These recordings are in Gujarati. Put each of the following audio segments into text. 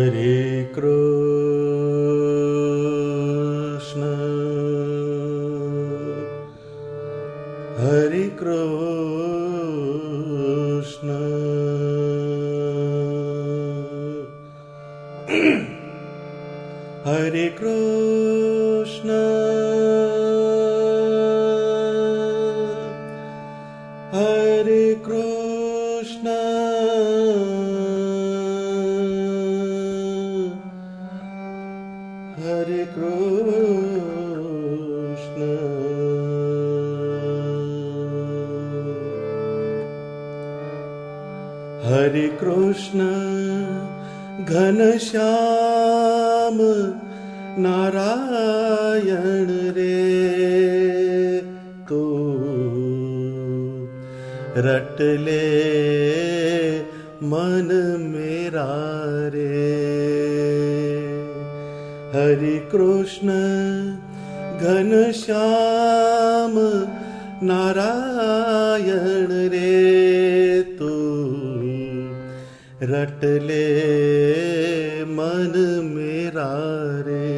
Hare Krishna, Hare Krishna, Hare Krishna, Hare Krishna, Hare Krishna. Hare Krishna, Ghanshyam Narayan रे तू रट ले मन मेरा रे. हरे कृष्ण घनश्याम नारायण रे तू रट ले मन मेरा रे.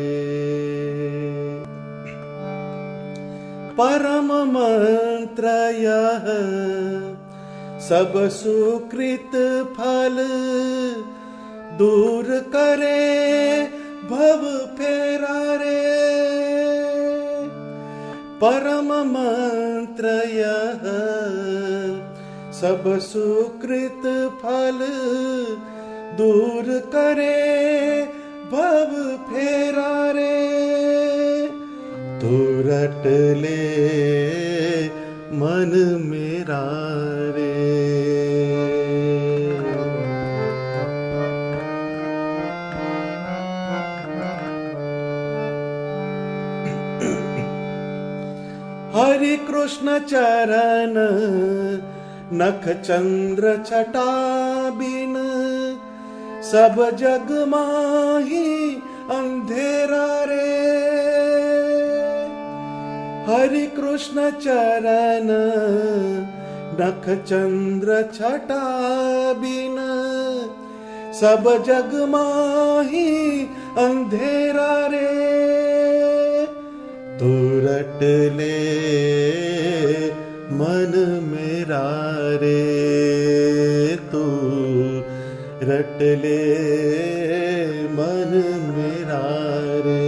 परम मंत्र यह सब सुकृत फल दूर करे भव फेरा रे. परम मंत्र यह सब सुकृत फल दूर करे भव फेरा रे. तू रट ले मन मेरा रे. हरि कृष्ण चरण नख चंद्र छटा बिन सब जग माही अंधेरा रे. हरि कृष्ण चरण नख चंद्र छटा बिन सब जग माही अंधेरा रे. तू रट ले मन मेरा रे. तू रट ले मन मेरा रे.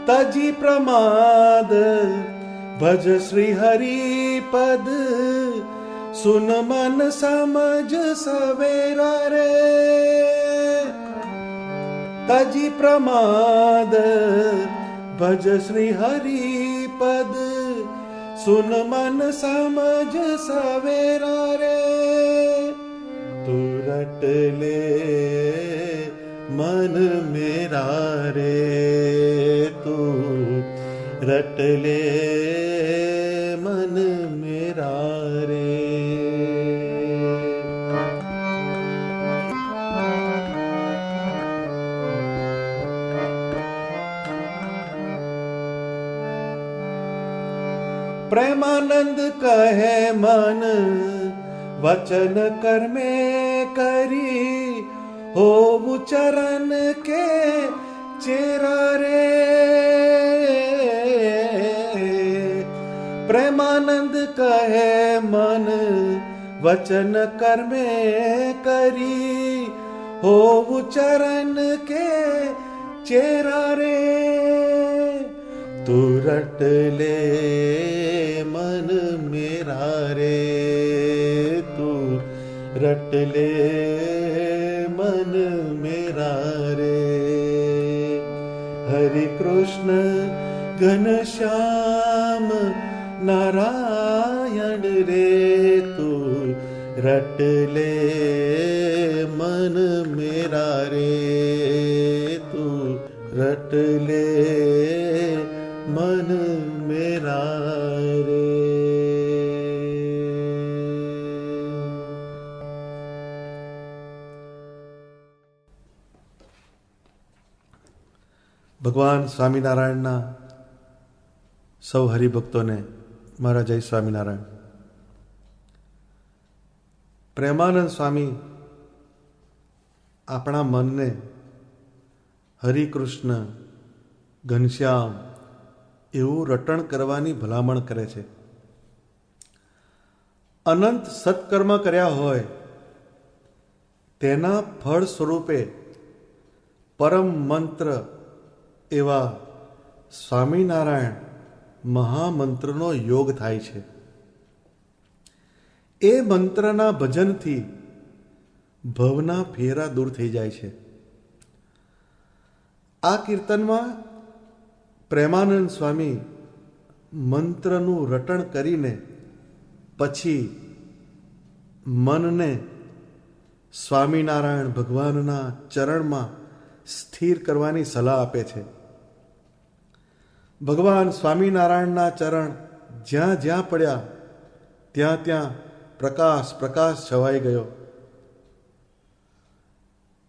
तजी प्रमाद भज श्री हरि पद सुन मन समझ सवेरा रे. तजी प्रमाद भज श्री हरि पद सुन मन समझ सवेरा रे. तू रट ले मन मेरा रे. तू रट ले मन मेरा रे. प्रेमानंद कहे मन वचन कर्मे करी हो चरण के चेरा रे. प्रेमानंद कहे मन वचन कर्मे करी हो चरण के चेरा रे. तू रट ले मन मेरा रे. तू रट ले मन मेरा रे. हरे कृष्ण घनश्याम नारायण रे तू रट ले मन मेरा रे. तू रट ले मन मेरा रे. ભગવાન સ્વામિનારાયણના સૌ હરિભક્તોને મારા જય સ્વામિનારાયણ. પ્રેમાનંદ સ્વામી આપણા મનને હરિકૃષ્ણ, ઘનશ્યામ એવું રટણ કરવાની ભલામણ કરે છે. અનંત સત્કર્મ કર્યા હોય તેના ફળ સ્વરૂપે પરમ મંત્ર એવા સ્વામિનારાયણ મહામંત્રનો યોગ થાય છે. એ મંત્રના ભજનથી ભવના ફેરા દૂર થઈ જાય છે. આ કીર્તનમાં પ્રેમાનંદ સ્વામી મંત્રનું રટણ કરીને પછી મનને સ્વામિનારાયણ ભગવાનના ચરણમાં સ્થિર કરવાની સલાહ આપે છે. ભગવાન સ્વામિનારાયણના ચરણ જ્યાં જ્યાં પડ્યા ત્યાં ત્યાં પ્રકાશ છવાઈ ગયો.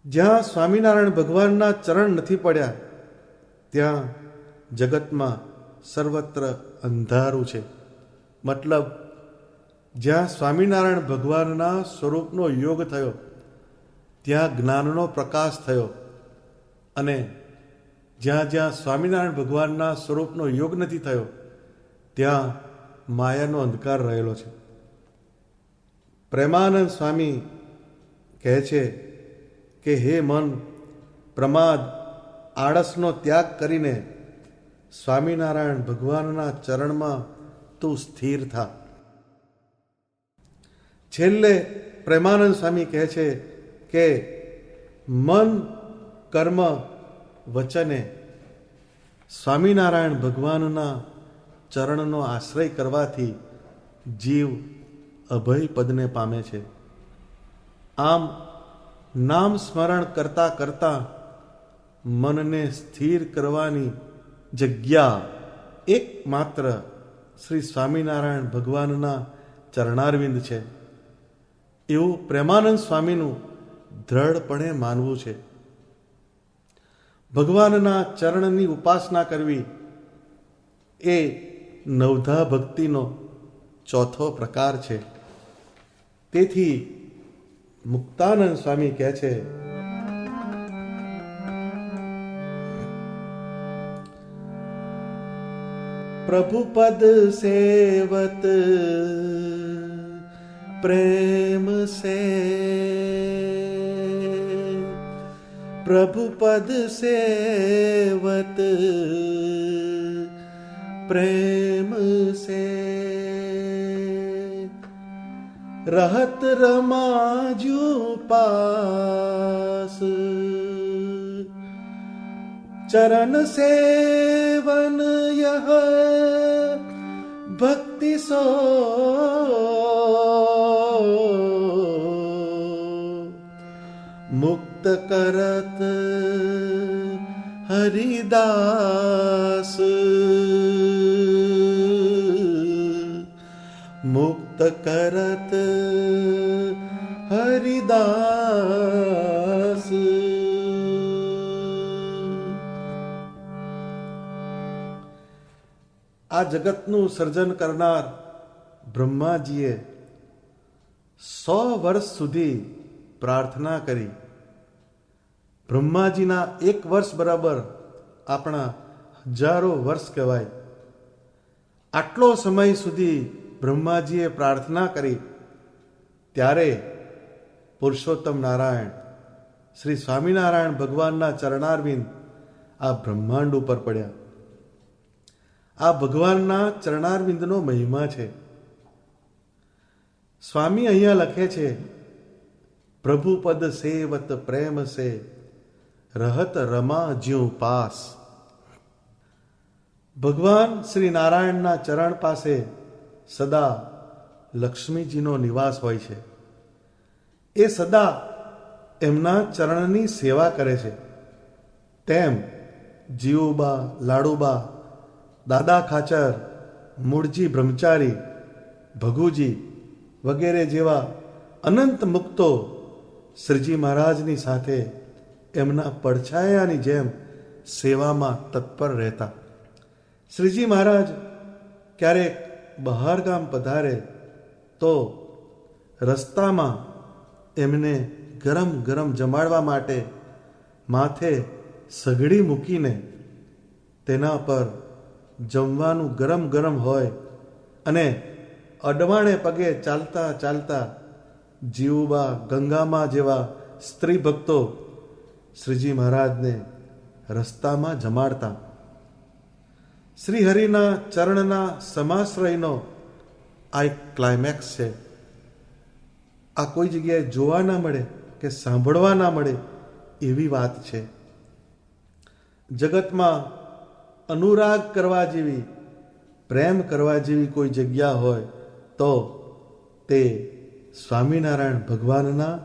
જ્યાં સ્વામિનારાયણ ભગવાનના ચરણ નથી પડ્યા ત્યાં જગતમાં સર્વત્ર અંધારું છે. મતલબ જ્યાં સ્વામિનારાયણ ભગવાનના સ્વરૂપનો યોગ થયો ત્યાં જ્ઞાનનો પ્રકાશ થયો, અને જ્યાં જ્યાં સ્વામિનારાયણ ભગવાનના સ્વરૂપનો યોગ નથી થયો ત્યાં માયાનો અંધકાર રહેલો છે. પ્રેમાનંદ સ્વામી કહે છે કે હે મન, પ્રમાદ આળસનો ત્યાગ કરીને સ્વામિનારાયણ ભગવાનના ચરણમાં તું સ્થિર થા. છેલ્લે પ્રેમાનંદ સ્વામી કહે છે કે મન, કર્મ, વચને સ્વામિનારાયણ ભગવાનના ચરણનો આશ્રય કરવાથી જીવ અભય પદને પામે છે. આમ નામ સ્મરણ કરતા કરતા મનને સ્થિર કરવાની જગ્યા એકમાત્ર શ્રી સ્વામિનારાયણ ભગવાનના ચરણારવિંદ છે એવું પ્રેમાનંદ સ્વામીનું દ્રઢપણે માનવું છે. ભગવાનના ચરણની ઉપાસના કરવી એ નવધા ભક્તિનો ચોથો પ્રકાર છે. તેથી મુક્તાનંદ સ્વામી કહે છે, પ્રભુ પદ સેવત પ્રેમ સે, પ્રભુ પદ સેવત પ્રેમ સે, रहत रमाजू पास, चरण सेवन यह भक्ति सो, मुक्त करत हरिदास, मुक्त करत हरिदास. આ જગતનું સર્જન કરનાર બ્રહ્માજીએ 100 વર્ષ સુધી પ્રાર્થના કરી. બ્રહ્માજીના 1 વર્ષ બરાબર આપણા હજારો વર્ષ કહેવાય. આટલો સમય સુધી બ્રહ્માજીએ પ્રાર્થના કરી ત્યારે પુરુષોત્તમ નારાયણ શ્રી સ્વામિનારાયણ ભગવાનના ચરણારવિંદ આ બ્રહ્માંડ ઉપર પડ્યા. આ ભગવાનના ચરણારવિંદનો મહિમા છે. સ્વામી અહીંયા લખે છે, પ્રભુ પદ સેવત પ્રેમ સે, રહત રમા જ્યું પાસ. ભગવાન શ્રી નારાયણના ચરણ પાસે સદા લક્ષ્મીજીનો નિવાસ હોય છે. એ સદા એમના ચરણની સેવા કરે છે. તેમ જીવુબા, લાડુબા, દાદા ખાચર, મૂળજી બ્રહ્મચારી, ભગુજી વગેરે જેવા અનંત મુક્તો શ્રીજી મહારાજની સાથે એમના પડછાયાની જેમ સેવામાં તત્પર રહેતા. શ્રીજી મહારાજ ક્યારેક બહારગામ પધારે તો રસ્તામાં એમને ગરમ ગરમ જમાડવા માટે માથે સઘડી મૂકીને તેના પર જમવાનું ગરમ ગરમ હોય અને અડવાણે પગે ચાલતા ચાલતા જીવુબા, ગંગામા જેવા સ્ત્રી ભક્તો શ્રીજી મહારાજને રસ્તામાં જમાડતા. શ્રી હરિના ચરણના સમાશ્રયનો આ એક ક્લાઇમેક્સ છે. આ કોઈ જગ્યાએ જોવા ના મળે કે સાંભળવા ના મળે એવી વાત છે. જગતમાં અનુરાગ કરવા જેવી, પ્રેમ કરવા જેવી કોઈ જગ્યા હોય તો તે સ્વામિનારાયણ ભગવાનના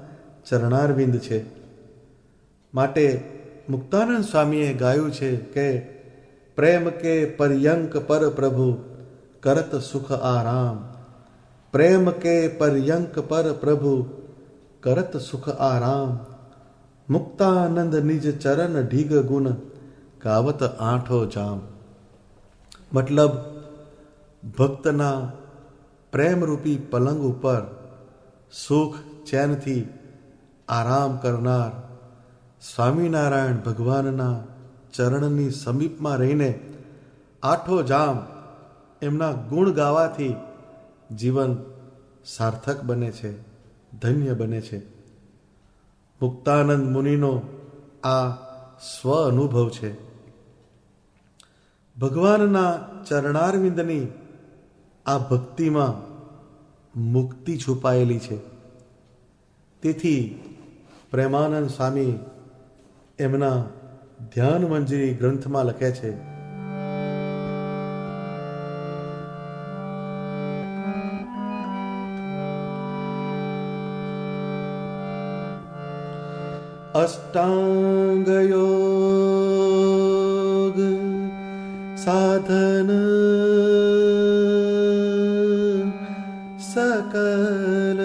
ચરણારવિંદ છે. માટે મુક્તાનંદ સ્વામીએ ગાયું છે કે પ્રેમ કે પર્યંક પર પ્રભુ કરત સુખ આરામ. પ્રેમ કે પર્યંક પર પ્રભુ કરત સુખ આરામ. મુક્તાનંદ નિજ ચરણ ઢીગ ગુણ ગાવત આઠો જામ. મતલબ ભક્તના પ્રેમરૂપી પલંગ ઉપર સુખ ચેનથી આરામ કરનાર સ્વામિનારાયણ ભગવાનના ચરણની સમીપમાં રહીને આઠો જામ એમના ગુણ ગાવાથી જીવન સાર્થક બને છે, ધન્ય બને છે. મુક્તાનંદ મુનિનો આ સ્વ અનુભવ છે. ભગવાનના ચરણારવિંદની આ ભક્તિમાં મુક્તિ છુપાયેલી છે. તેથી પ્રેમાનંદ સ્વામી એમના ધ્યાન મંજરી ગ્રંથમાં લખે છે, અષ્ટાંગ યોગ સાધન સકલ.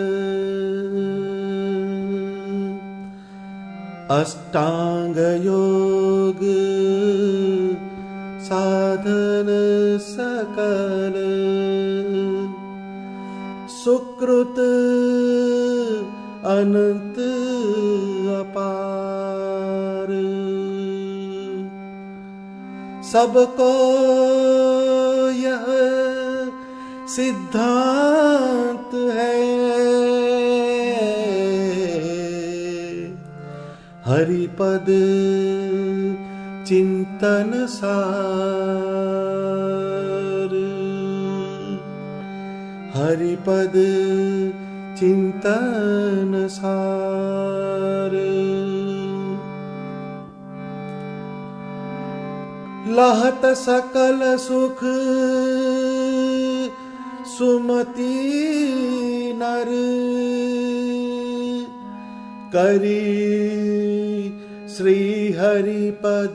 અષ્ટાંગ યોગ સાધન સકલ. સુકૃત અનંત અપાર. सबको यह सिद्धांत है हरिपद चिंतन सार. हरिपद चिंतन सार. लहत सकल सुख सुमति नर करी श्री हरिपद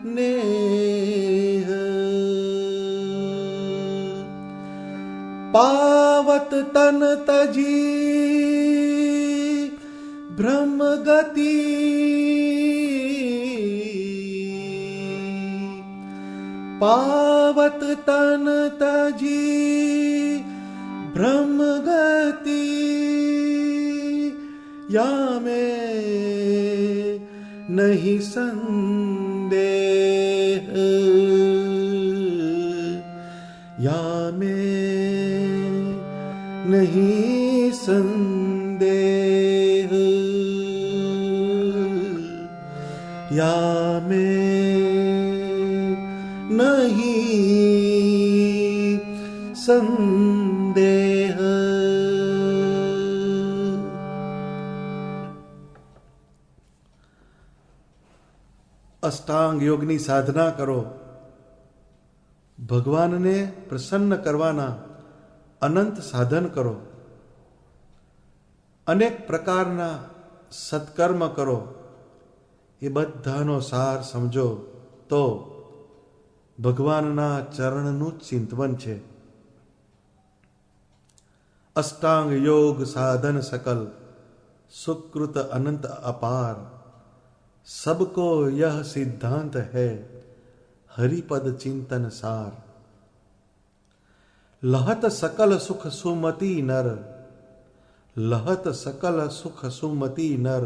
नेह. पावत तन तजी ब्रह्म गति पावत तन तजी ब्रह्म गति या में नहीं संदेह या में नहीं संदेह या में नहीं संदेह. અષ્ટાંગ યોગની સાધના કરો. ભગવાનને પ્રસન્ન કરવાના અનંત સાધન કરો. અનેક પ્રકારના સત્કર્મ કરો. એ બધાનો સાર સમજો તો ભગવાનના ચરણનું ચિંતવન છે. અષ્ટાંગ યોગ સાધન સકલ સુકૃત અનંત અપાર सबको यह सिद्धांत है हरिपद चिंतन सार। लहत सकल सुख सुमति नर, लहत सकल सुख सुमति नर,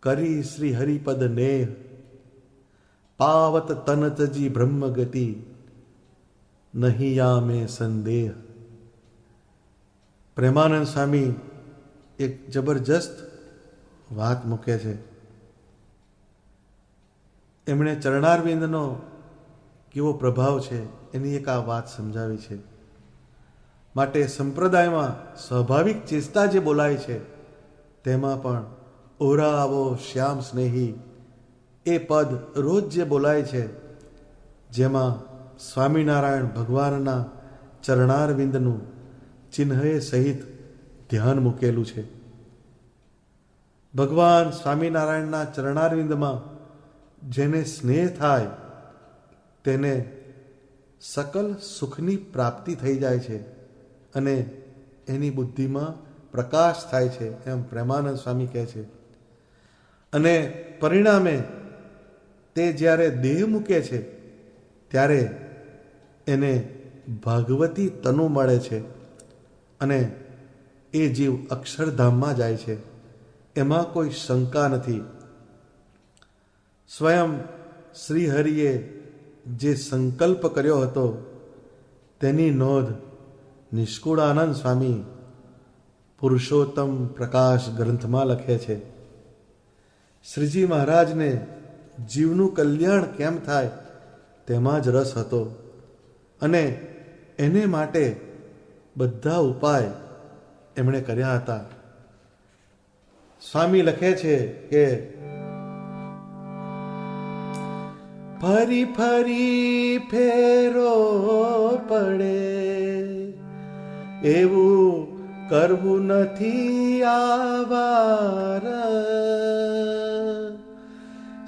करी श्री हरिपद नेह, पावत तन तजी ब्रह्म गति, नहीं या में संदेह। પ્રેમાનંદ સ્વામી એક જબરજસ્ત વાત મૂકે છે. એમણે ચરણારવિંદનો કેવો પ્રભાવ છે એની એક આ વાત સમજાવી છે. માટે સંપ્રદાયમાં સ્વાભાવિક ચેષ્ટા જે બોલાય છે તેમાં પણ ઓરા આવો શ્યામ સ્નેહી એ પદ રોજ જે બોલાય છે, જેમાં સ્વામિનારાયણ ભગવાનના ચરણારવિંદનું ચિહ્નએ સહિત ધ્યાન મૂકેલું છે. ભગવાન સ્વામિનારાયણના ચરણારવિંદમાં જેને સ્નેહ થાય તેને સકલ સુખની પ્રાપ્તિ થઈ જાય છે અને એની બુદ્ધિમાં પ્રકાશ થાય છે, એમ પ્રેમાનંદ સ્વામી કહે છે. અને પરિણામે તે જ્યારે દેહ મૂકે છે ત્યારે એને ભાગવતી તનુ મળે છે અને એ જીવ અક્ષરધામમાં જાય છે, એમાં કોઈ શંકા નથી. સ્વયં શ્રીહરિએ જે સંકલ્પ કર્યો હતો તેની નોંધ નિષ્કુળાનંદ સ્વામી પુરુષોત્તમ પ્રકાશ ગ્રંથમાં લખે છે. શ્રીજી મહારાજને જીવનું કલ્યાણ કેમ થાય તેમાં જ રસ હતો અને એને માટે બધા ઉપાય એમણે કર્યા હતા. સ્વામી લખે છે કે ફરી ફરી ફેરો પડે એવું કરવું નથી આવાર,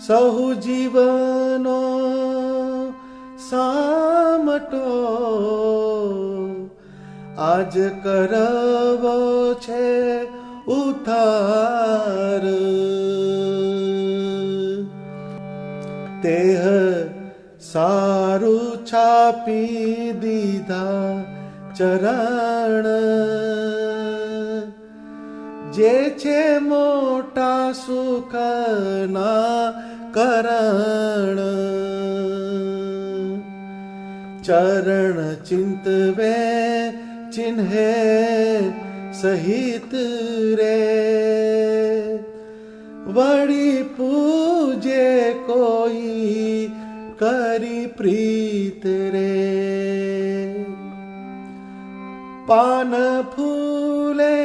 સહુ જીવનો સામટો આજ કરવો છે ઉતાર. તેહ સારું છાપી દીધા ચરણ, જે છે મોટા સુખના કરણ. ચરણ ચિંતવે ચિન્હે સહિત રે, વળી પૂજે કોઈ કરી પ્રીત રે. પાન ફૂલે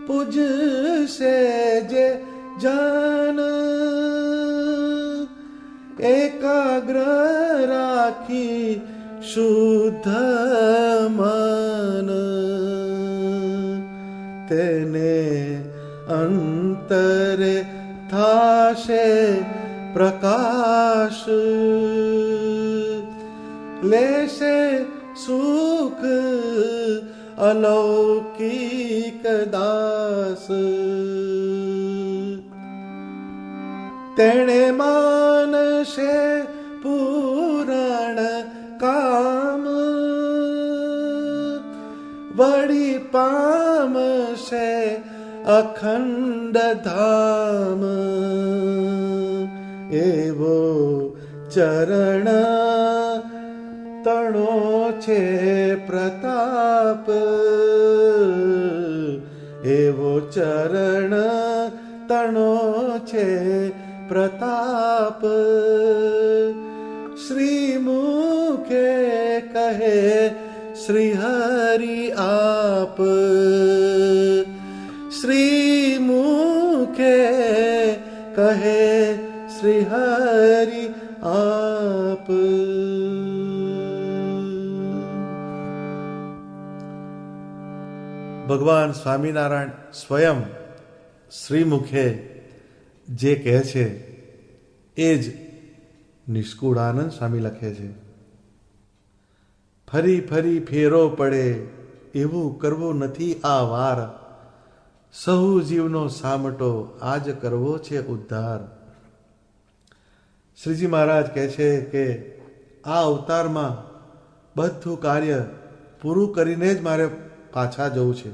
પૂજશે જે જન, એકાગ્ર રાખી શુદ્ધ મન. તેને અંતરે થાશે પ્રકાશ, લેશે સુખ અલૌકિક દાસ. તેણે માનશે પૂરણ કામ, વળી પામશે અખંડ ધામ. એવો ચરણ તણો છે પ્રતાપ, એવો ચરણ તણો છે પ્રતાપ. શ્રી મુખે કહે શ્રી હરિ આપ, શ્રી મુખે કહે શ્રી હરિ આપ. ભગવાન સ્વામિનારાયણ સ્વયં શ્રીમુખે જે કહે છે એ જ નિષ્કુળાનંદ સ્વામી લખે છે. ફરી ફરી ફેરો પડે એવું કરવું નથી આ વાર, સહુ જીવનો સામટો આજ કરવો છે ઉદ્ધાર. શ્રીજી મહારાજ કહે છે કે આ અવતારમાં બધું કાર્ય પૂરું કરીને જ મારે પાછા જવું છે.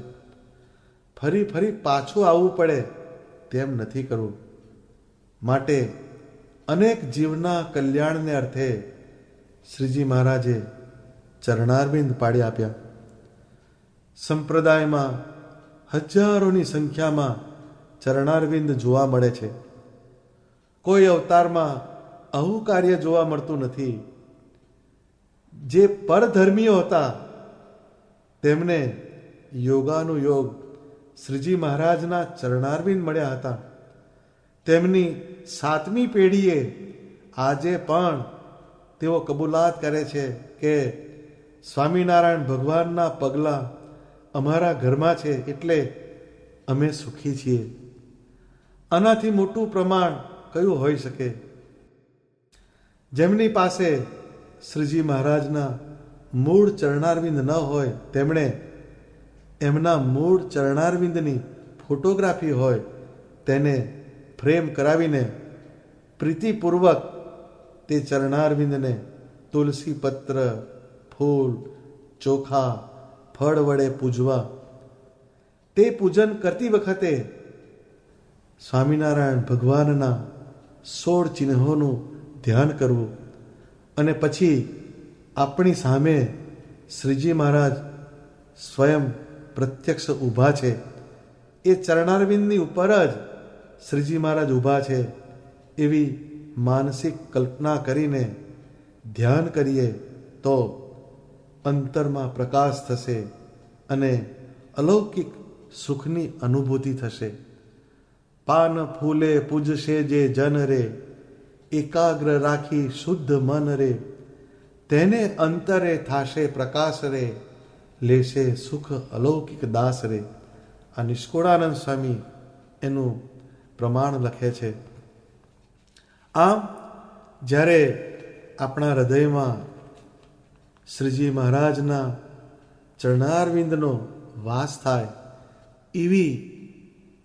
ફરી ફરી પાછું આવવું પડે તેમ નથી કરવું. માટે અનેક જીવના કલ્યાણને અર્થે શ્રીજી મહારાજે ચરણારવિંદ પાડી આપ્યા. સંપ્રદાયમાં હજારોની સંખ્યામાં ચરણારવિંદ જોવા મળે છે. કોઈ અવતારમાં આવું કાર્ય જોવા મળતું નથી. જે પરધર્મીઓ હતા તેમને યોગાનુયોગ શ્રીજી મહારાજના ચરણારવિંદ મળ્યા હતા. તેમની 7મી પેઢીએ આજે પણ તેઓ કબૂલાત કરે છે કે સ્વામિનારાયણ ભગવાનના પગલાં અમારા ઘરમાં છે એટલે અમે સુખી છીએ. આનાથી મોટું પ્રમાણ કયું હોઈ શકે? જેમની પાસે શ્રીજી મહારાજના મૂળ ચરણારવિંદ ન હોય તેમણે એમના મૂળ ચરણારવિંદની ફોટોગ્રાફી હોય તેને ફ્રેમ કરાવીને પ્રીતિપૂર્વક તે ચરણારવિંદને તુલસી પત્ર, ફૂલ, ચોખા, ફળ વડે પૂજવા. તે પૂજન કરતી વખતે સ્વામિનારાયણ ભગવાનના 16 ચિહ્નોનું ધ્યાન કરવું અને પછી આપણી સામે શ્રીજી મહારાજ સ્વયં પ્રત્યક્ષ ઊભા છે. એ ચરણારવિંદની ઉપર જ શ્રીજી મહારાજ ઊભા છે એવી માનસિક કલ્પના કરીને ધ્યાન કરીએ તો અંતરમાં પ્રકાશ થશે અને અલૌકિક સુખની અનુભૂતિ થશે. પાન ફૂલે પૂજશે જે જન રે, એકાગ્ર રાખી શુદ્ધ મન રે, તેને અંતરે થાશે પ્રકાશ રે, લેશે સુખ અલૌકિક દાસ રે. આ નિષ્કુળાનંદ સ્વામી એનું પ્રમાણ લખે છે. આમ જ્યારે આપણા હૃદયમાં શ્રીજી મહારાજના ચરણારવિંદનો વાસ થાય એવી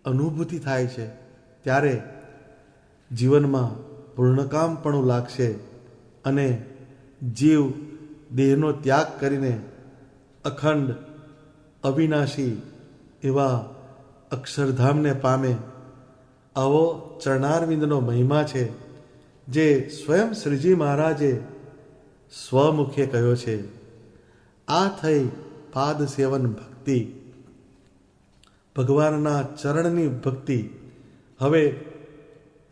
અનુભૂતિ થાય છે ત્યારે જીવનમાં પૂર્ણકામપણું લાગશે અને જીવ દેહનો ત્યાગ કરીને અખંડ અવિનાશી એવા અક્ષરધામને પામે. આવો ચરણારવિંદનો મહિમા છે જે સ્વયં શ્રીજી મહારાજે સ્વમુખે કહ્યો છે. આ થઈ પાદ સેવન ભક્તિ, ભગવાનના ચરણની ભક્તિ. હવે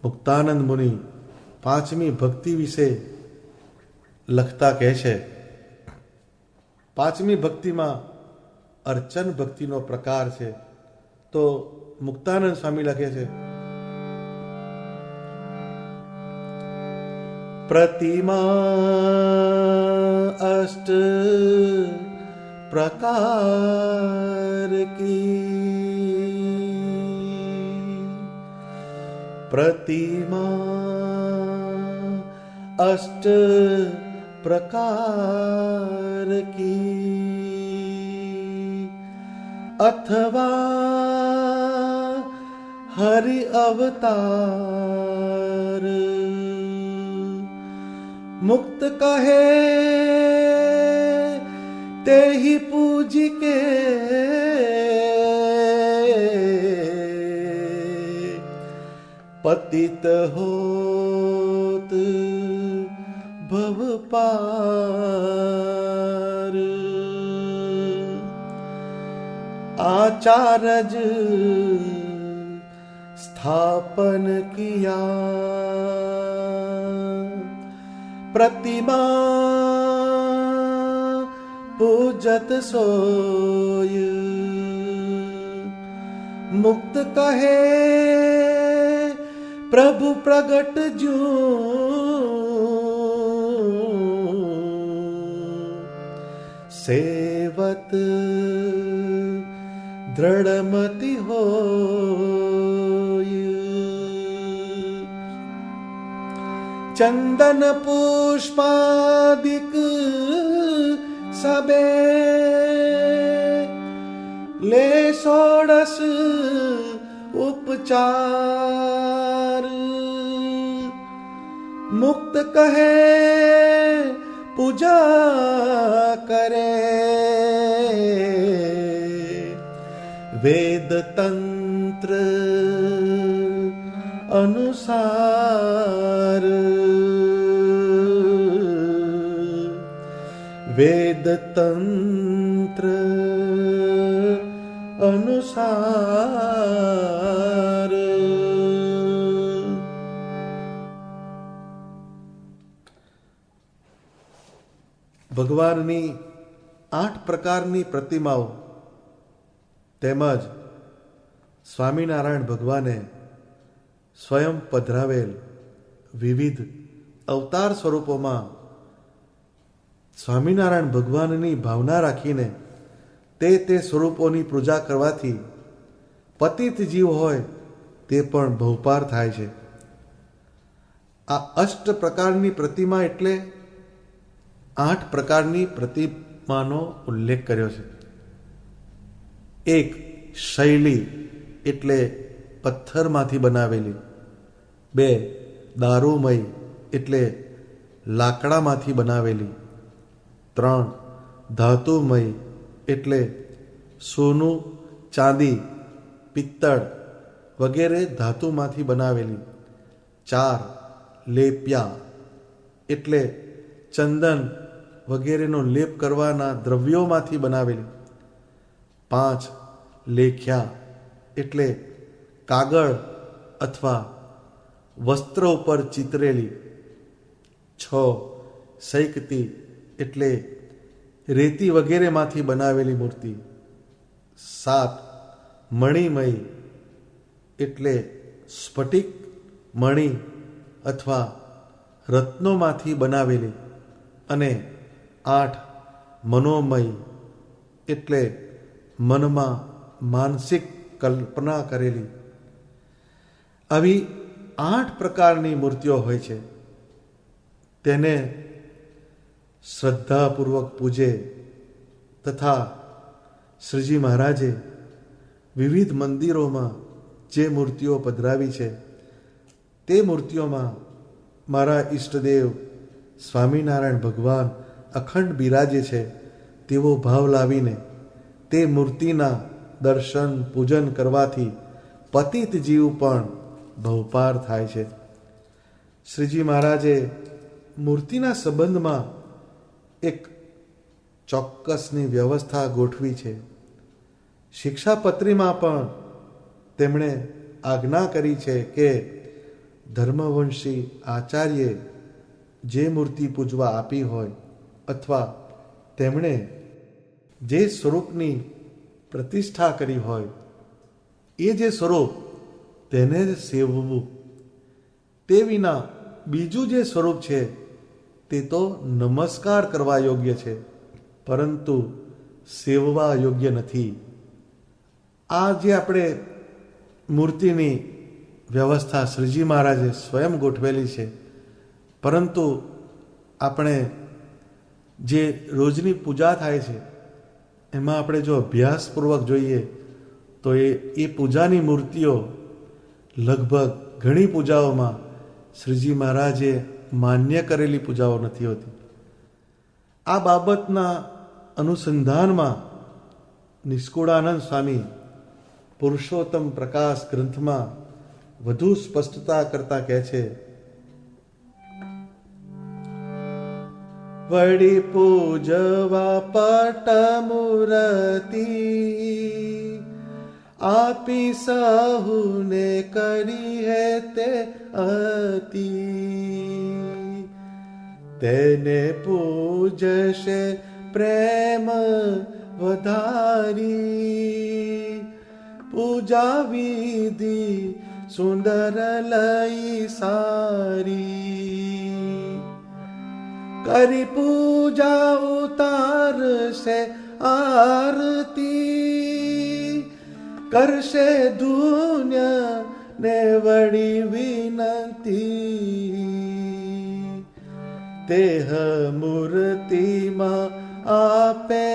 મુક્તાનંદ મુનિ 5મી ભક્તિ વિશે લખતા કહે છે. 5મી ભક્તિમાં અર્ચન ભક્તિનો પ્રકાર છે. તો મુક્તાનંદ સ્વામી લખે છે, प्रतिमा अष्ट प्रकार की, प्रतिमा अष्ट प्रकार की, अथवा हरि अवतार, मुक्त कहे ते ही पूज के, पतित होत भव पार, आचार्य स्थापन किया, प्रतिमा पूजत सोय, मुक्त कहे प्रभु प्रगट जो, सेवत दृढ़मति होय, चंदन पुष्पादिक सबे ले 16 उपचार, મુક્ત કહે પૂજા કરે, વેદ તંત્ર અનુસાર, વેદ તંત્ર અનુસાર. ભગવાનની 8 પ્રકારની પ્રતિમાઓ તેમજ સ્વામિનારાયણ ભગવાને સ્વયં પધરાવેલ વિવિધ અવતાર સ્વરૂપોમાં સ્વામિનારાયણ ભગવાનની ભાવના રાખીને તે સ્વરૂપોની પૂજા કરવાથી પતિત જીવ હોય તે પણ બહુપાર થાય છે. આ 8 પ્રકારની પ્રતિમા એટલે 8 પ્રકારની પ્રતિમાનો ઉલ્લેખ કર્યો છે. 1. શૈલી એટલે પથ્થરમાંથી બનાવેલી. 2. દારૂમય એટલે લાકડામાંથી બનાવેલી. 3. ધાતુમય એટલે સોનું, ચાંદી, પિત્તળ વગેરે ધાતુમાંથી બનાવેલી. 4. લેપ્યા એટલે ચંદન વગેરેનો લેપ કરવાના દ્રવ્યોમાંથી બનાવેલી. 5. લેખ્યા એટલે કાગળ અથવા વસ્ત્ર ઉપર ચિતરેલી. 6. સૈકતી એટલે રેતી વગેરેમાંથી બનાવેલી મૂર્તિ. 7. મણિમય એટલે સ્ફટિક, મણિ અથવા રત્નોમાંથી બનાવેલી. અને 8. મનોમય એટલે મનમાં માનસિક કલ્પના કરેલી. આવી 8 પ્રકારની મૂર્તિઓ હોય છે. તેને શ્રદ્ધાપૂર્વક પૂજે તથા શ્રીજી મહારાજે વિવિધ મંદિરોમાં જે મૂર્તિઓ પધરાવી છે તે મૂર્તિઓમાં મારા ઈષ્ટદેવ સ્વામિનારાયણ ભગવાન અખંડ બિરાજે છે તેવો ભાવ લાવીને તે મૂર્તિના દર્શન પૂજન કરવાથી પતિત જીવ પણ બહુપાર થાય છે. શ્રીજી મહારાજે મૂર્તિના સંબંધમાં એક ચોક્કસની વ્યવસ્થા ગોઠવી છે. શિક્ષાપત્રીમાં પણ તેમણે આજ્ઞા કરી છે કે ધર્મવંશી આચાર્યે જે મૂર્તિ પૂજવા આપી હોય અથવા તેમણે જે સ્વરૂપની પ્રતિષ્ઠા કરી હોય એ જે સ્વરૂપ તેને જ સેવવું. તે વિના બીજું જે સ્વરૂપ છે તે તો નમસ્કાર કરવા યોગ્ય છે પરંતુ સેવવા યોગ્ય નથી. આ જે આપણે મૂર્તિની વ્યવસ્થા શ્રીજી મહારાજે સ્વયં ગોઠવેલી છે, પરંતુ આપણે જે રોજની પૂજા થાય છે એમાં આપણે જો અભ્યાસપૂર્વક જોઈએ તો એ પૂજાની મૂર્તિઓ લગભગ ઘણી પૂજાઓમાં શ્રીજી મહારાજે માન્ય કરેલી પૂજાઓ નથી હોતી. આ બાબતના અનુસંધાનમાં નિષ્કુળાનંદ સ્વામી પુરુષોત્તમ પ્રકાશ ગ્રંથમાં વધુ સ્પષ્ટતા કરતા કહે છે, વળી પૂજવા પટ મૂર્તિ આપી સહુને કરી હે તે અતિ, તેને પૂજશે પ્રેમ વધારી, પૂજા વિધિ સુંદર લઈ સારી, કરી પૂજા ઉતારશે આરતી, કરશે ધૂન્ય ને વળી વિનંતી, તેહ મૂર્તિમાં આપે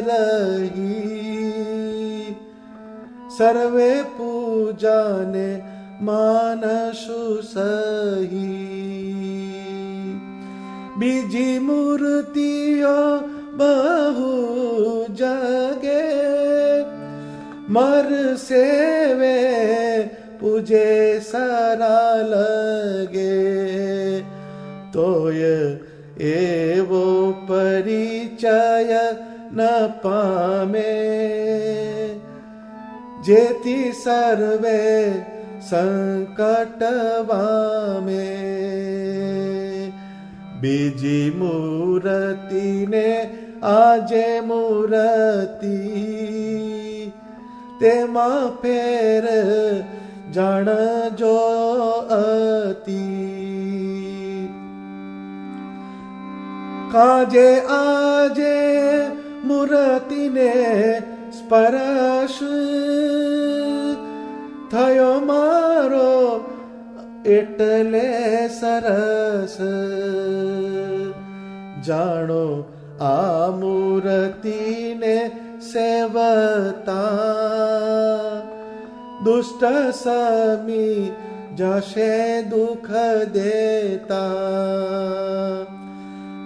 રહી, સર્વે પૂજાને માનશું સહી. બીજી મૂર્તિઓ બહુ જગે, મરસે વે પૂજે સારા લગે. તોય એવો પરિચય ન પામે, જેથી સર્વે સંકટ વામે. બીજી મૂર્તિને આજે મૂર્તિ, તેમાં ફેર જાણજો અતિ. કાજે આજે મૂર્તિને સ્પર્શ થયો મારો એટલે સરસ. જાણો આ મૂર્તિને સેવતા, દુષ્ટ સમી જશે દુઃખ દેતા.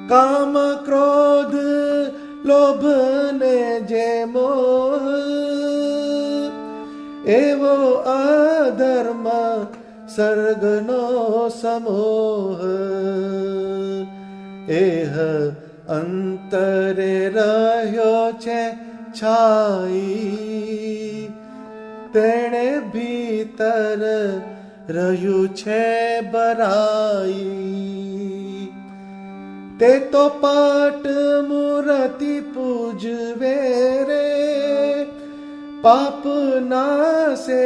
કામ ક્રોધ લોભ ને જે મોહ, એવો અધર્મ સર્ગનો સમોહ. એહ અંતરે રહ્યો છે છાઈ, તેણે ભીતર રહ્યું છે બરાઈ. તે તો પાટ મૂર્તિ પૂજવે રે, પાપ નાશે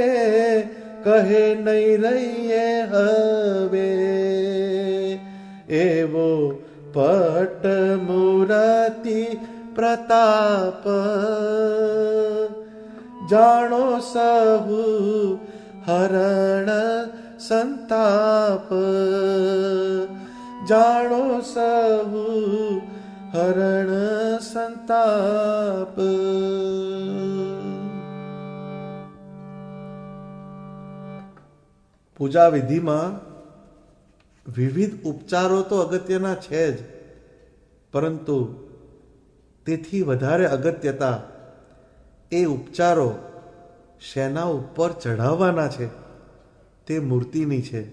કહે નહીં રહીએ હવે. એવો પટ મૂર્તિ પ્રતાપ, જાણો સહુ હરણ સંતાપ. જાણો સહુ હરણ સંતાપ. પૂજા વિધિમાં વિવિધ ઉપચારો તો અગત્યના છે જ, પરંતુ તેથી વધારે અગત્યતા એ ઉપચારો શેના ઉપર ચઢાવવાના છે તે મૂર્તિની છે.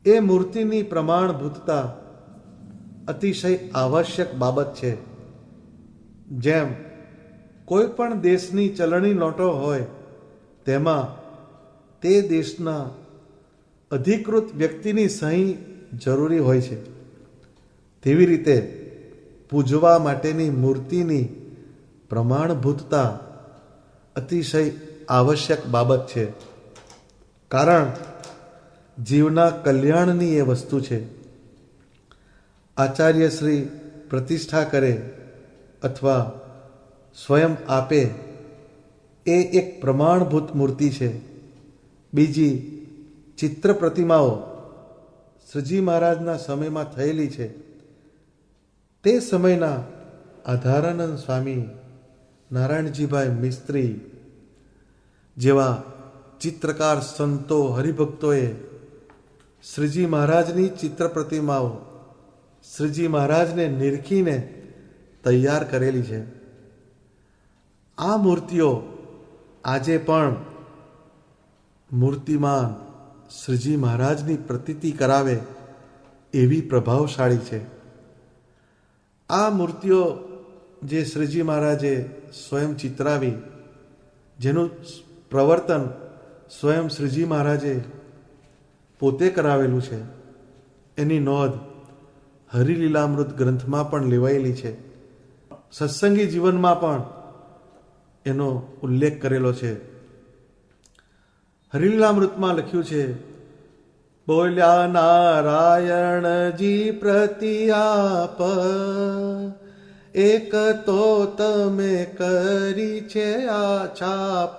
એ મૂર્તિની પ્રમાણભૂતતા અતિશય આવશ્યક બાબત છે. જેમ કોઈ પણ દેશની ચલણી નોટો હોય, તેમાં તે દેશના અધિકૃત વ્યક્તિની સહી જરૂરી હોય છે, તેવી રીતે પૂજવા માટેની મૂર્તિની પ્રમાણભૂતતા અતિશય આવશ્યક બાબત છે. કારણ જીવના કલ્યાણની એ વસ્તુ છે. આચાર્ય શ્રી પ્રતિષ્ઠા કરે અથવા સ્વયં આપે એ એક પ્રમાણભૂત મૂર્તિ છે. બીજી ચિત્ર પ્રતિમાઓ શ્રીજી મહારાજના સમયમાં થયેલી છે. તે સમયના આધારાનંદ સ્વામી, નારાયણજીભાઈ મિસ્ત્રી જેવા ચિત્રકાર સંતો હરિભક્તોએ શ્રીજી મહારાજની ચિત્ર પ્રતિમાઓ શ્રીજી મહારાજને નિરખીને તૈયાર કરેલી છે. આ મૂર્તિઓ આજે પણ મૂર્તિમાન શ્રીજી મહારાજની પ્રતીતિ કરાવે એવી પ્રભાવશાળી છે. આ મૂર્તિઓ જે શ્રીજી મહારાજે સ્વયં ચિતરાવી, જેનું પ્રવર્તન સ્વયં શ્રીજી મહારાજે પોતે કરાવેલું છે, એની નોંધ હરિલીલામૃત ગ્રંથમાં પણ લેવાયેલી છે. સત્સંગી જીવનમાં પણ એનો ઉલ્લેખ કરેલો છે. હરિલીલામૃતમાં લખ્યું છે, બોલ્યા નારાયણજી પ્રતિ આપ, એક તો તમે કરી છે આ છાપ.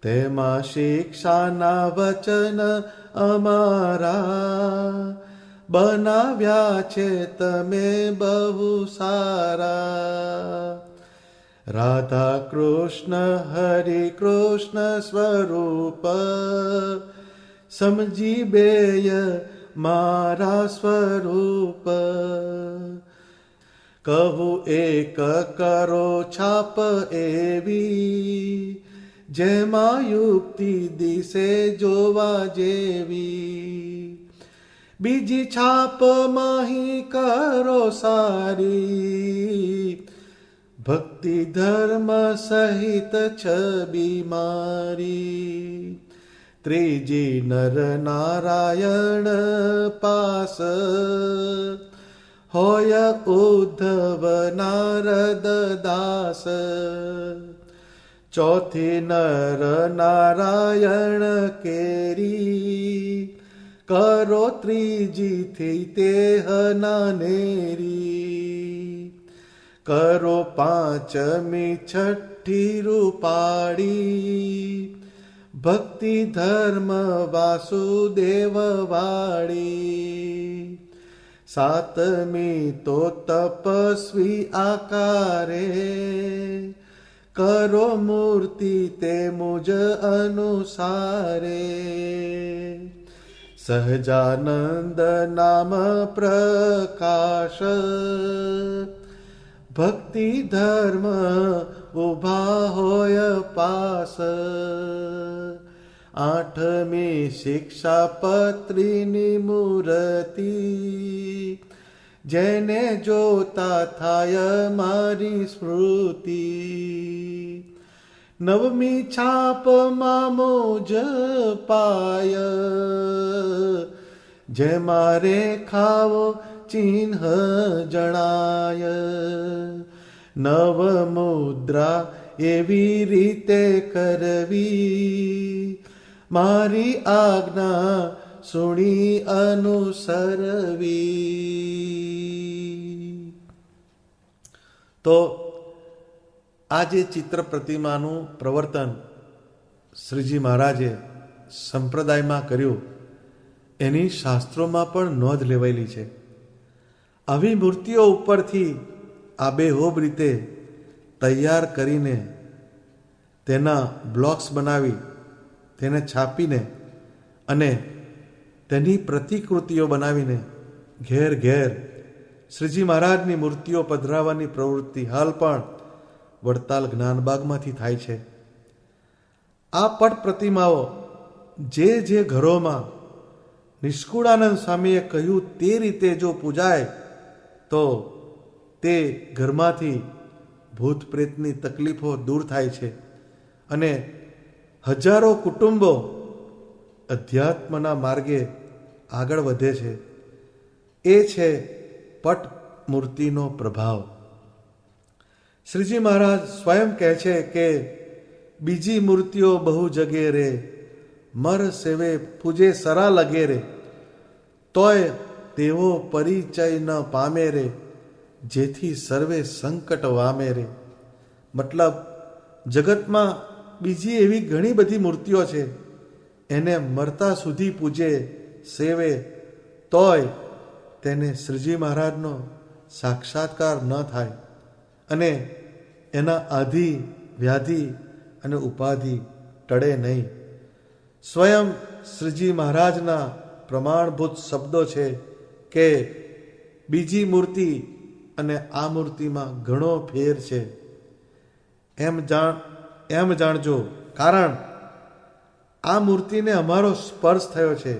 તેમાં શિક્ષાના વચન અમારા, બનાવ્યા છે તમે બહુ સારા. રાધા કૃષ્ણ હરે કૃષ્ણ સ્વરૂપ સમજી બેય મારા સ્વરૂપ. કહું એક કરો છાપ એવી જેમાં યુક્તિ દિશે જોવા જેવી. બીજી છાપ માહી કરો સારી ભક્તિ ધર્મ સહિત છબી મારી. ત્રીજી નર નારાયણ પાસ હોય ઉદ્ધવ નારદ દાસ. ચોથી નર નારાયણ કેરી કરો ત્રીજીથી તેહ નાનેરી. કરો પાંચમી છઠ્ઠી રૂપાળી ભક્તિ ધર્મ વાસુદેવ વાળી. સાતમી તો તપસ્વી આકારે કરો મૂર્તિ તે મુજ અનુસારે. સહજાનંદ નામ પ્રકાશ ભક્તિ ધર્મ ઉભા હોય પાસ. આઠમી શિક્ષાપત્રીની મૂર્તિ જેને જોતા થાય મારી સ્મૃતિ. નવમી છાપમાં મોજ પાય જેમાં રેખાઓ ચિહ્ન જણાય. નવ મુદ્રા એવી રીતે કરવી મારી આજ્ઞા સુણી અનુસરવી. તો આ જે ચિત્ર પ્રતિમાનું પ્રવર્તન શ્રીજી મહારાજે સંપ્રદાયમાં કર્યું એની શાસ્ત્રોમાં પણ નોંધ લેવાયેલી છે. આવી મૂર્તિઓ ઉપરથી આબેહૂબ રીતે તૈયાર કરીને તેના બ્લોક્સ બનાવી તેને છાપીને અને તેની પ્રતિકૃતિઓ બનાવીને ઘેર ઘેર શ્રીજી મહારાજની મૂર્તિઓ પધરાવવાની પ્રવૃત્તિ હાલ પણ વડતાલ જ્ઞાનબાગમાંથી થાય છે. આ પટ પ્રતિમાઓ જે જે ઘરોમાં નિષ્કુળાનંદ સ્વામીએ કહ્યું તે રીતે જો પૂજાય તો તે ઘરમાંથી ભૂત પ્રેતની તકલીફો દૂર થાય છે અને હજારો કુટુંબો અધ્યાત્મના માર્ગે આગળ વધે છે. એ છે પટ મૂર્તિનો પ્રભાવ. શ્રીજી મહારાજ સ્વયં કહે છે કે બીજી મૂર્તિઓ બહુ જગે રે મર સેવે પૂજે સરા લગે રે તોય તેવો પરિચય ન પામે રે જેથી સર્વે સંકટ વામે રે. મતલબ જગતમાં બીજી એવી ઘણી બધી મૂર્તિઓ છે એને મરતા સુધી પૂજે સેવે તોય તેને શ્રીજી મહારાજનો સાક્ષાત્કાર ન થાય અને એના આધિ વ્યાધિ અને ઉપાધિ ટળે નહીં. સ્વયં શ્રીજી મહારાજના પ્રમાણભૂત શબ્દો છે કે બીજી મૂર્તિ અને આ મૂર્તિમાં ઘણો ફેર છે એમ જાણજો, કારણ આ મૂર્તિને અમારો સ્પર્શ થયો છે.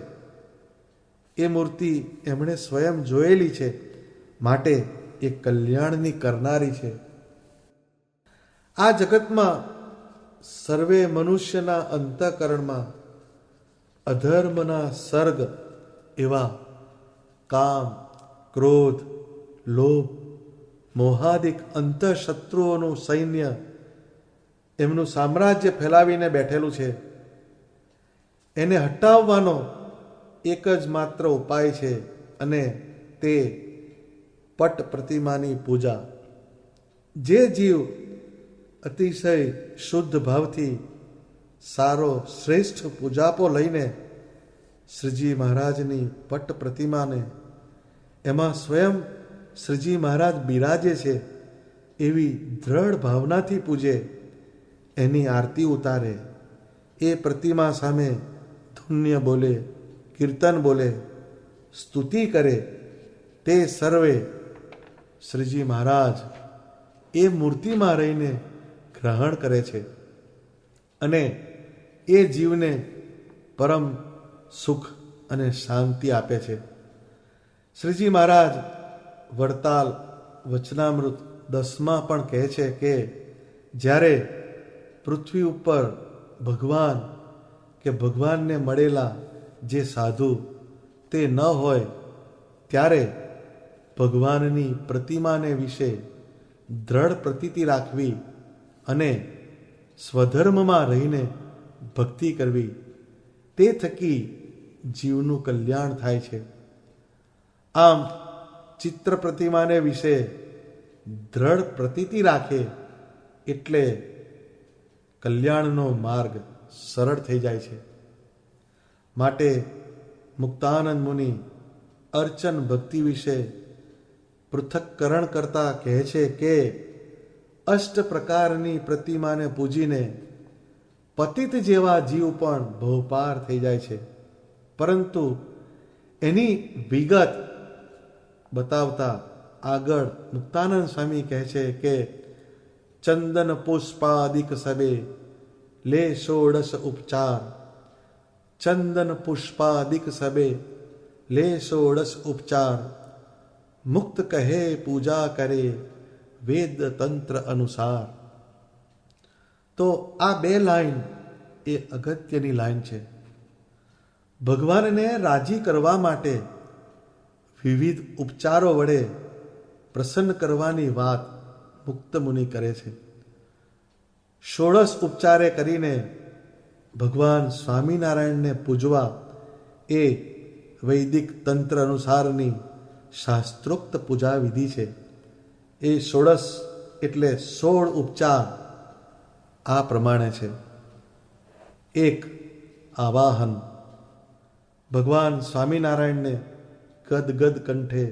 એ મૂર્તિ એમણે સ્વયં જોયેલી છે, માટે એ કલ્યાણની કરનારી છે. આ જગતમાં સર્વે મનુષ્યના અંતઃકરણમાં અધર્મના સર્ગ એવા કામ, ક્રોધ, લોભ, મોહાદિક અંતઃશત્રુઓનું સૈન્ય એમનું સામ્રાજ્ય ફેલાવીને બેઠેલું છે. એને હટાવવાનો એક જ માત્ર ઉપાય છે અને તે પટ પ્રતિમાની પૂજા. જે જીવ અતિશય શુદ્ધ ભાવથી સારો શ્રેષ્ઠ પૂજાપો લઈને શ્રીજી મહારાજની પટ પ્રતિમાને એમાં સ્વયં શ્રીજી મહારાજ બિરાજે છે એવી દ્રઢ ભાવનાથી પૂજે, એની આરતી ઉતારે, એ પ્રતિમા સામે ધુન્ય બોલે, કીર્તન બોલે, સ્તુતિ કરે, તે સર્વે શ્રીજી મહારાજ એ મૂર્તિમાં રહીને ગ્રહણ કરે છે અને એ જીવને પરમ સુખ અને શાંતિ આપે છે. શ્રીજી મહારાજ વડતાલ વચનામૃત 10 પણ કહે છે કે જ્યારે પૃથ્વી ઉપર ભગવાન કે ભગવાનને મળેલા જે સાધુ તે ન હોય ત્યારે ભગવાનની પ્રતિમાને વિશે દ્રઢ પ્રતીતિ રાખવી અને સ્વધર્મમાં રહીને ભક્તિ કરવી, તે થકી જીવનું કલ્યાણ થાય છે. આમ ચિત્ર પ્રતિમાને વિશે દ્રઢ પ્રતીતિ રાખે એટલે કલ્યાણનો માર્ગ સરળ થઈ જાય છે. માટે મુક્તાનંદ મુનિ અર્ચન ભક્તિ વિશે પૃથક્કરણ કરતા કહે છે કે 8 પ્રકારની પ્રતિમાને પૂજીને પતિત જેવા જીવ પણ ભવપાર થઈ જાય છે. પરંતુ એની વિગત બતાવતા આગળ મુક્તાનંદ સ્વામી કહે છે કે ચંદન પુષ્પાદિક સબે લે 16 ઉપચાર, ચંદન પુષ્પાદિક સબે લે 16 ઉપચાર, મુક્ત કહે પૂજા કરે વેદ તંત્ર અનુસાર. તો આ 2 લાઈન એ અગત્યની લાઈન છે. ભગવાનને રાજી કરવા માટે વિવિધ ઉપચારો વડે પ્રસન્ન કરવાની વાત મુક્ત મુનિ કરે છે. 16 ઉપચારે કરીને ભગવાન સ્વામિનારાયણને પૂજવા એ વૈદિક તંત્ર અનુસારની શાસ્ત્રોક્ત પૂજા વિધિ છે. એ 16 એટલે 16 ઉપચાર આ પ્રમાણે છે. 1. આવાહન. ભગવાન સ્વામિનારાયણને ગદગદ કંઠે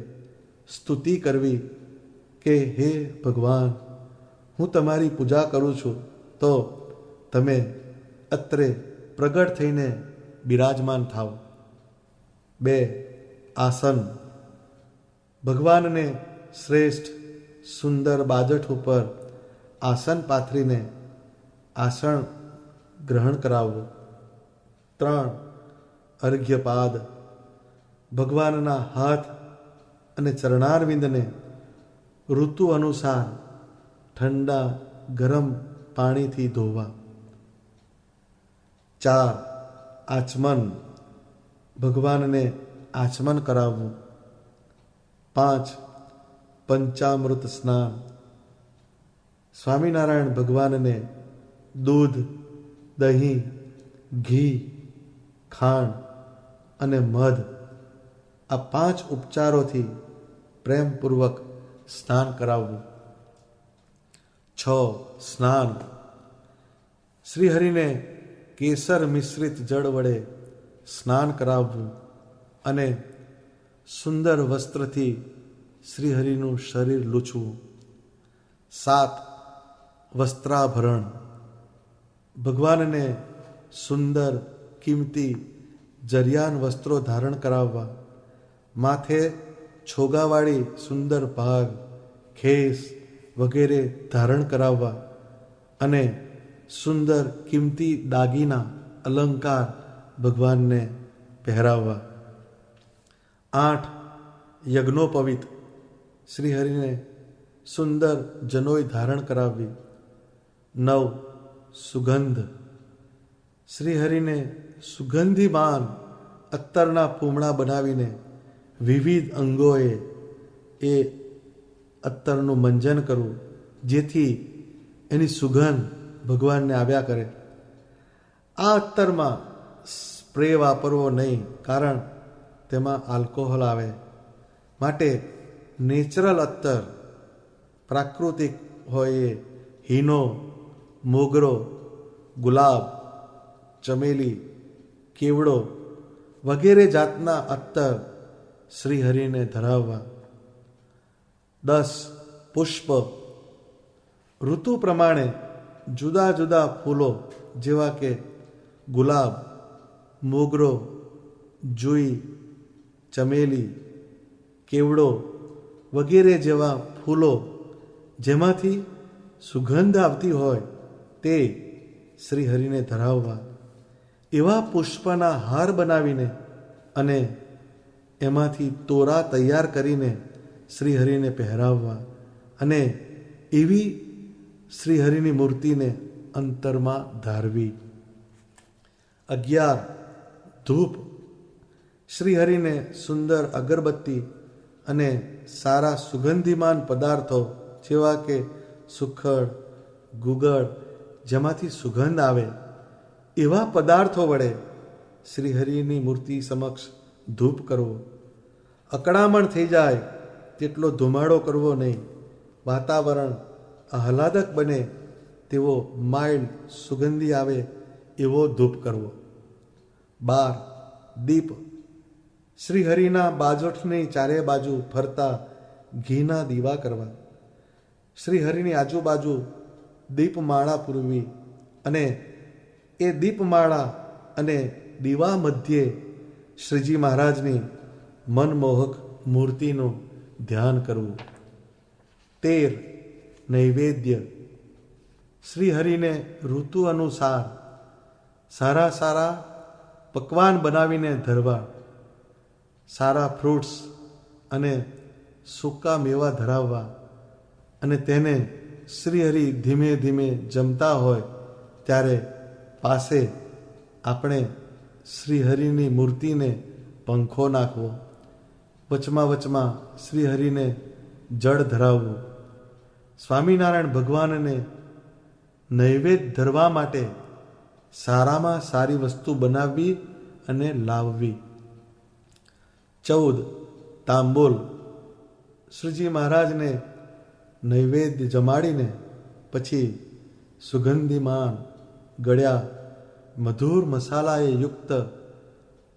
સ્તુતિ કરવી કે હે ભગવાન, હું તમારી પૂજા કરું છું, તો તમે અત્રે પ્રગટ થઈને બિરાજમાન થાવ. 2. આસન. ભગવાનને શ્રેષ્ઠ સુંદર બાજઠ ઉપર આસન પાથરીને આસન ગ્રહણ કરાવવું. 3. અર્ઘ્યપાદ. ભગવાનના હાથ અને ચરણારવિંદને ઋતુ અનુસાર ઠંડા ગરમ પાણીથી ધોવા. 4. આચમન. ભગવાનને આચમન કરાવવું. 5. પંચામૃત સ્નાન. સ્વામિનારાયણ ભગવાનને દૂધ, દહીં, ઘી, ખાંડ અને મધ આ 5 ઉપચારોથી પ્રેમપૂર્વક સ્નાન કરાવવું. 6. સ્નાન. શ્રીહરિને કેસર મિશ્રિત જળ વડે સ્નાન કરાવવું અને સુંદર વસ્ત્રથી શ્રીહરિનું શરીર લૂછવું. 7. વસ્ત્રાભરણ. ભગવાનને સુંદર કિંમતી જરિયાન વસ્ત્રો ધારણ કરાવવા, માથે છોગાવાળી સુંદર ભાગ, ખેસ વગેરે ધારણ કરાવવા અને સુંદર કિંમતી દાગીના અલંકાર ભગવાનને પહેરાવવા. 8. યજ્ઞોપવિત. શ્રીહરિને સુંદર જનોઈ ધારણ કરાવવી. 9. સુગંધ. શ્રીહરિને સુગંધીમાન અત્તરના પૂમણા બનાવીને વિવિધ અંગોએ એ અત્તરનું મંજન કરવું, જેથી એની સુગંધ ભગવાનને આવ્યા કરે. આ અત્તરમાં સ્પ્રે વાપરવો નહીં, કારણ તેમાં આલ્કોહોલ આવે. માટે નેચરલ અત્તર, પ્રાકૃતિક હોય એ હીનો, મોગરો, ગુલાબ, ચમેલી, કેવડો વગેરે જાતના અત્તર શ્રીહરિને ધરાવવા. 10. પુષ્પ. ઋતુ પ્રમાણે જુદા જુદા ફૂલો જેવા કે ગુલાબ, મોગરો, જુઈ, ચમેલી, કેવડો વગેરે જેવા ફૂલો જેમાંથી સુગંધ આવતી હોય તે શ્રીહરિને ધરાવવા, એવા પુષ્પના હાર બનાવીને અને એમાંથી તોરા તૈયાર કરીને શ્રીહરિને પહેરાવવા અને એવી શ્રીહરિની મૂર્તિને અંતરમાં ધારવી. 11. ધૂપ. શ્રીહરિને સુંદર અગરબત્તી અને સારા સુગંધીમાન પદાર્થો જેવા કે સુખડ, ગુગળ જેમાંથી સુગંધ આવે એવા પદાર્થો વડે શ્રીહરિની મૂર્તિ સમક્ષ ધૂપ કરવો. અકળામણ થઈ જાય તેટલો ધુમાડો કરવો નહીં. વાતાવરણ આહલાદક બને તેવો માઇલ્ડ સુગંધી આવે એવો ધૂપ કરવો. 12. દીપ. શ્રીહરિના બાજોઠની ચારે બાજુ ફરતા ઘીના દીવા કરવા. શ્રીહરિની આજુબાજુ દીપમાળા પૂરવી અને એ દીપમાળા અને દીવા મધ્યે શ્રીજી મહારાજની મનમોહક મૂર્તિનું ધ્યાન કરવું. 13. નૈવેદ્ય. શ્રીહરિને ઋતુ અનુસાર સારા સારા પકવાન બનાવીને ધરવા. સારા ફ્રૂટ્સ અને સૂકા મેવા ધરાવવા અને તેને શ્રીહરિ ધીમે ધીમે જમતા હોય ત્યારે પાસે આપણે શ્રીહરિની મૂર્તિને પંખો નાખવો. વચમાં વચમાં શ્રીહરિને જળ ધરાવવું. સ્વામિનારાયણ ભગવાનને નૈવેદ્ય ધરવા માટે સારામાં સારી વસ્તુ બનાવવી અને લાવવી. 14. તાંબૂલ. શ્રીજી મહારાજને નૈવેદ્ય જમાડીને પછી સુગંધીમાન ગળ્યા મધુર મસાલાએ યુક્ત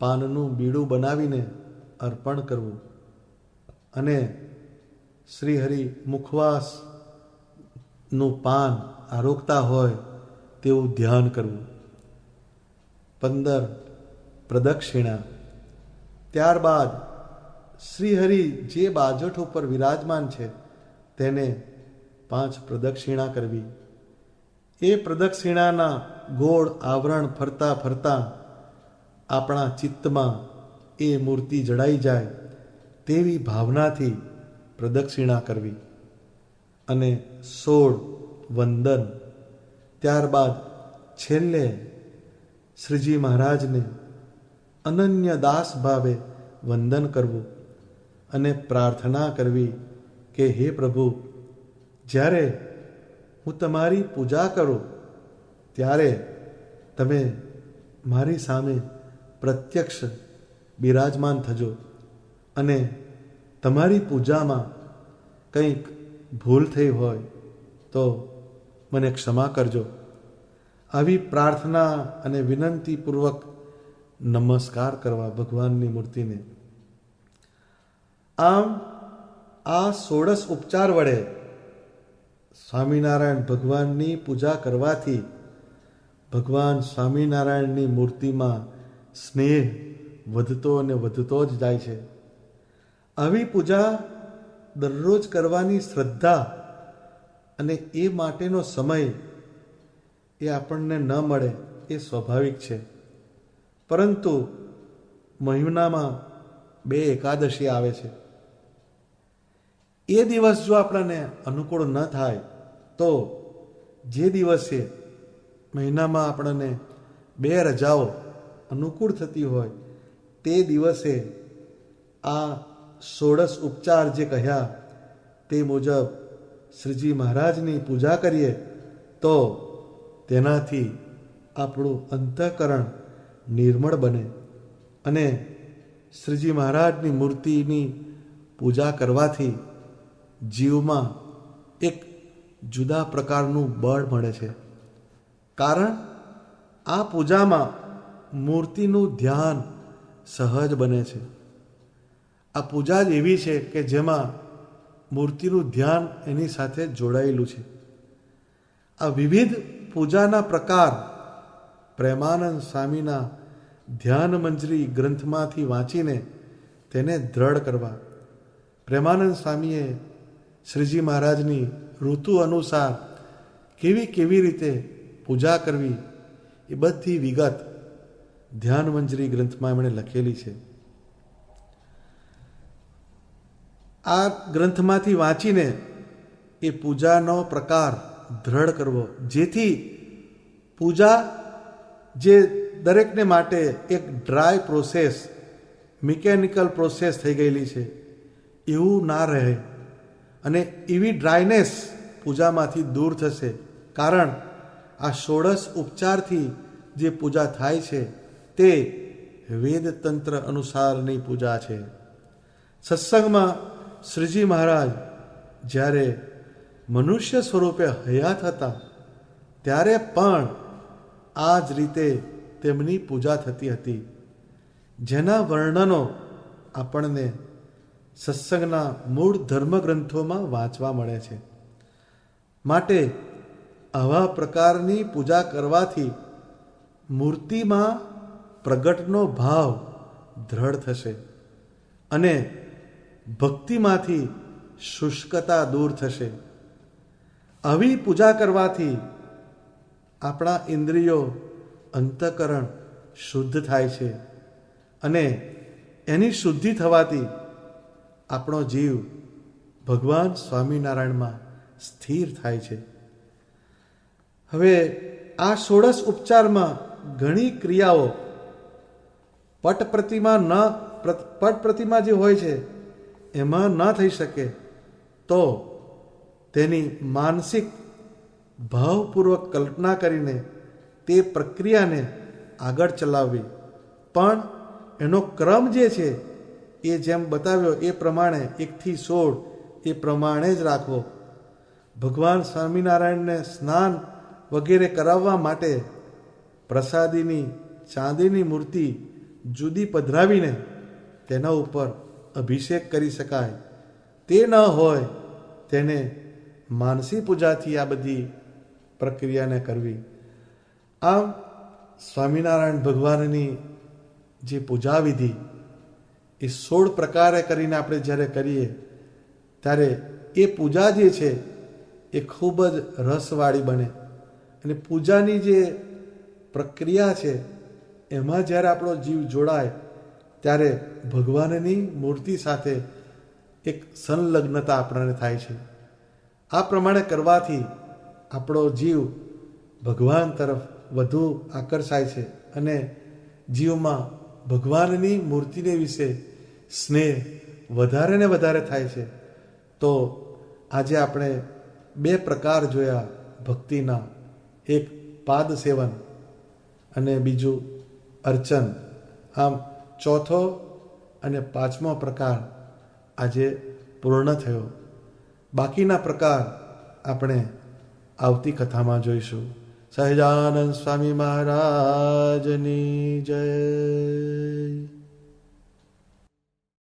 પાનનું બીડું બનાવીને અર્પણ કરવું અને શ્રીહરિ મુખવાસનું પાન આરોગતા હોય તેવું ધ્યાન કરવું. 15. પ્રદક્ષિણા. ત્યારબાદ શ્રીહરિ જે બાજોઠ ઉપર વિરાજમાન છે તેને 5 પ્રદક્ષિણા કરવી. એ પ્રદક્ષિણાના ગોળ આવરણ ફરતા ફરતા આપણા ચિત્તમાં એ મૂર્તિ જડાઈ જાય તેવી ભાવનાથી પ્રદક્ષિણા કરવી. અને 16. વંદન. ત્યારબાદ છેલ્લે શ્રીજી મહારાજને અનન્ય દાસ ભાવે વંદન કરવું અને પ્રાર્થના કરવી કે હે પ્રભુ, જ્યારે હું તમારી પૂજા કરું ત્યારે તમે મારી સામે પ્રત્યક્ષ બિરાજમાન થજો અને તમારી પૂજામાં કંઈક ભૂલ થઈ હોય તો મને ક્ષમા કરજો. આવી પ્રાર્થના અને વિનંતીપૂર્વક નમસ્કાર કરવા ભગવાનની મૂર્તિને. આમ આ 16 ઉપચાર વડે સ્વામિનારાયણ ભગવાનની પૂજા કરવાથી ભગવાન સ્વામિનારાયણની મૂર્તિમાં સ્નેહ વધતો અને વધતો જ જાય છે. આવી પૂજા દરરોજ કરવાની શ્રદ્ધા અને એ માટેનો સમય એ આપણને ન મળે એ સ્વાભાવિક છે. પરંતુ મહિનામાં 2 એકાદશી આવે છે. એ દિવસ જો આપણને અનુકૂળ ન થાય તો જે દિવસે મહિનામાં આપણને 2 રજાઓ અનુકૂળ થતી હોય તે દિવસે આ 16 ઉપચાર જે કહ્યા તે મુજબ શ્રીજી મહારાજની પૂજા કરીએ તો તેનાથી આપણું અંતઃકરણ નિર્મળ બને અને શ્રીજી મહારાજની મૂર્તિની પૂજા કરવાથી જીવમાં એક જુદા પ્રકારનું બળ મળે છે. કારણ આ પૂજામાં મૂર્તિનું ધ્યાન સહજ બને છે. આ પૂજા જ એવી છે કે જેમાં મૂર્તિનું ધ્યાન એની સાથે જોડાયેલું છે આ વિવિધ પૂજાના પ્રકાર પ્રેમાનંદ સ્વામીના ધ્યાન મંજરી ગ્રંથમાંથી વાંચીને તેને દ્રઢ કરવા. પ્રેમાનંદ સ્વામીએ શ્રીજી મહારાજની ઋતુ અનુસાર કેવી રીતે પૂજા કરવી એ બધી વિગત ધ્યાન મંજરી ગ્રંથમાં એમણે લખેલી છે. આ ગ્રંથમાંથી વાંચીને એ પૂજાનો પ્રકાર દ્રઢ કરવો, જેથી પૂજા જે દરેકને માટે એક ડ્રાય પ્રોસેસ, મિકેનિકલ પ્રોસેસ થઈ ગયેલી છે એવું ના રહે અને એવી ડ્રાયનેસ પૂજામાંથી દૂર થશે. કારણ આ ષોડશ ઉપચારથી જે પૂજા થાય છે તે વેદતંત્ર અનુસારની પૂજા છે. સત્સંગમાં શ્રીજી મહારાજ જ્યારે મનુષ્ય સ્વરૂપે હયાત હતા ત્યારે પણ આ જ રીતે તેમની પૂજા થતી હતી, જેના વર્ણનો આપણને સત્સંગના મૂળ ધર્મગ્રંથોમાં વાંચવા મળે છે. માટે આવા પ્રકારની પૂજા કરવાથી મૂર્તિમાં પ્રગટનો ભાવ દ્રઢ થશે અને ભક્તિમાંથી શુષ્કતા દૂર થશે. આવી પૂજા કરવાથી આપણા ઇન્દ્રિયો, અંતઃકરણ શુદ્ધ થાય છે અને એની શુદ્ધિ થવાથી આપણો જીવ ભગવાન સ્વામિનારાયણમાં સ્થિર થાય છે. હવે આ ષોડશ ઉપચારમાં ઘણી ક્રિયાઓ પટ પ્રતિમા જે હોય છે એમાં ન થઈ શકે તો તેની માનસિક ભાવપૂર્વક કલ્પના કરીને તે પ્રક્રિયાને આગળ ચલાવવી. પણ એનો ક્રમ જે છે એ જેમ બતાવ્યો એ પ્રમાણે 1 થી 16 એ પ્રમાણે જ રાખવો. ભગવાન સ્વામિનારાયણને સ્નાન વગેરે કરાવવા માટે પ્રસાદીની ચાંદીની મૂર્તિ જુદી પધરાવીને તેના ઉપર અભિષેક કરી શકાય. તે ન હોય તેને માનસી પૂજાથી આ બધી પ્રક્રિયાને કરવી. આમ સ્વામિનારાયણ ભગવાનની જે પૂજા વિધિ એ 16 પ્રકારે કરીને આપણે જ્યારે કરીએ ત્યારે એ પૂજા જે છે એ ખૂબ જ રસવાળી બને અને પૂજાની જે પ્રક્રિયા છે એમાં જ્યારે આપણો જીવ જોડાય ત્યારે ભગવાનની મૂર્તિ સાથે એક સંલગ્નતા આપણને થાય છે. આ પ્રમાણે કરવાથી આપણો જીવ ભગવાન તરફ વધુ આકર્ષાય છે અને જીવમાં ભગવાનની મૂર્તિને વિશે સ્નેહ વધારે ને વધારે થાય છે. તો આજે આપણે 2 પ્રકાર જોયા ભક્તિના, એક પાદ સેવન અને બીજું અર્ચન. આમ ચોથો અને 5મો પ્રકાર આજે પૂર્ણ થયો. બાકીના પ્રકાર આપણે આવતી કથામાં જોઈશું. સહજાનંદ સ્વામી મહારાજની જય.